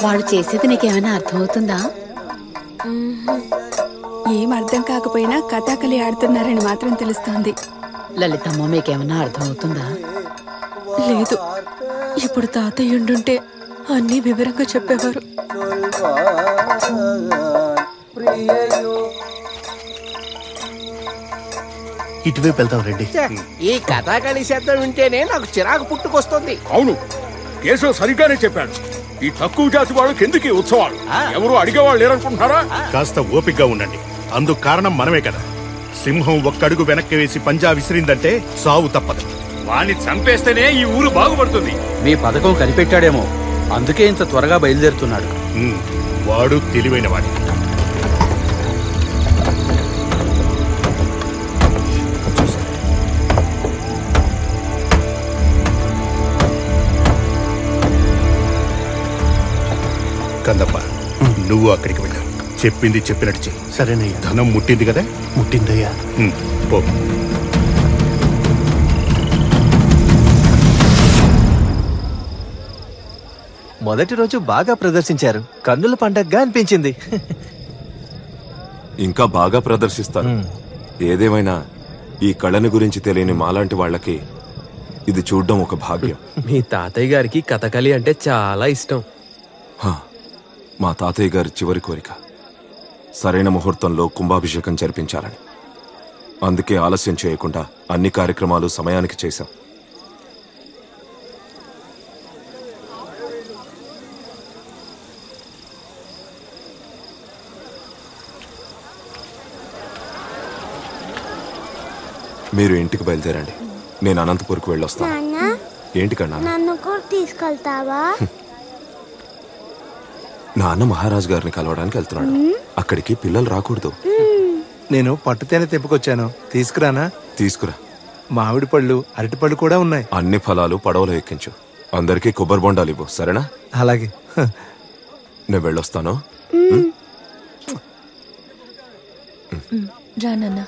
వాడు చేసేది నీకేమైనా అర్థమవుతుందా? ఏం అర్థం కాకపోయినా కథాకళి ఆడుతున్నారని మాత్రం తెలుస్తోంది. లలితమ్మ, మీకేమైనా అర్థమవుతుందా? లేదు, ఇప్పుడు తాతయ్య ఉండుంటే అన్నీ వివరంగా చెప్పేవారు. ఇటువైపు వెళ్తాం రండి. ఈ కథాకళి శబ్దం వింటేనే నాకు చిరాకు పుట్టుకొస్తుంది. అవును, కేశవ్ సరిగ్గానే చెప్పాడు. ఈ తక్కువ జాతి వాళ్ళకి ఎందుకు ఈ ఉత్సవాలు? ఎవరు అడిగేవాళ్ళు లేరనుకుంటున్నారా? కాస్త ఓపికగా ఉండండి. అందుకు కారణం మనమే కదా. సింహం ఒక్కడుగు వెనక్కి వేసి పంజా విసిరిందంటే సావు తప్పదు. వాణ్ణి చంపేస్తేనే ఈ ఊరు బాగుపడుతుంది. మీ పథకం కనిపెట్టాడేమో, అందుకే ఇంత త్వరగా బయలుదేరుతున్నాడు. వాడు తెలివైన వాడి. కందప్ప, నువ్వు అక్కడికి వెళ్ళావు. చెప్పింది చెప్పినట్టు చెయ్యి. సరేనయ్యా. ధనం ముట్టింది కదా? ముట్టిందయ్యా. పో. మొదటి రోజు బాగా ప్రదర్శించారు. కన్నుల పండగగా అనిపించింది. ఇంకా బాగా ప్రదర్శిస్తారు. ఏదేమైనా ఈ కళని గురించి తెలియని మాలాంటి వాళ్ళకి ఇది చూడడం ఒక భాగ్యం. మీ తాతయ్య గారికి కథకళి అంటే చాలా ఇష్టం. మా తాతయ్య గారి చివరి కోరిక సరైన ముహూర్తంలో కుంభాభిషేకం జరిపించాలని. అందుకే ఆలస్యం చేయకుండా అన్ని కార్యక్రమాలు సమయానికి చేశాం. మీరు ఇంటికి బయలుదేరండి. నేను అనంతపూర్కి వెళ్ళొస్తాను. ఏంటి కన్నా? నన్ను కూడా తీసుకెళ్తావా? నాన్న మహారాజ్ గారిని కలవడానికి వెళ్తున్నాడు. అక్కడికి పిల్లలు రాకూడదు. నేను పట్టుతేనే తెప్పుకొచ్చాను. తీసుకురానా? తీసుకురా. మామిడి పళ్ళు, అరటి పళ్ళు కూడా ఉన్నాయి. అన్ని ఫలాలు పడవలో ఎక్కించు. అందరికీ కొబ్బరి బొండాలు ఇవ్వు, సరేనా? అలాగే. నేను వెళ్ళొస్తాను. రా నాన్న.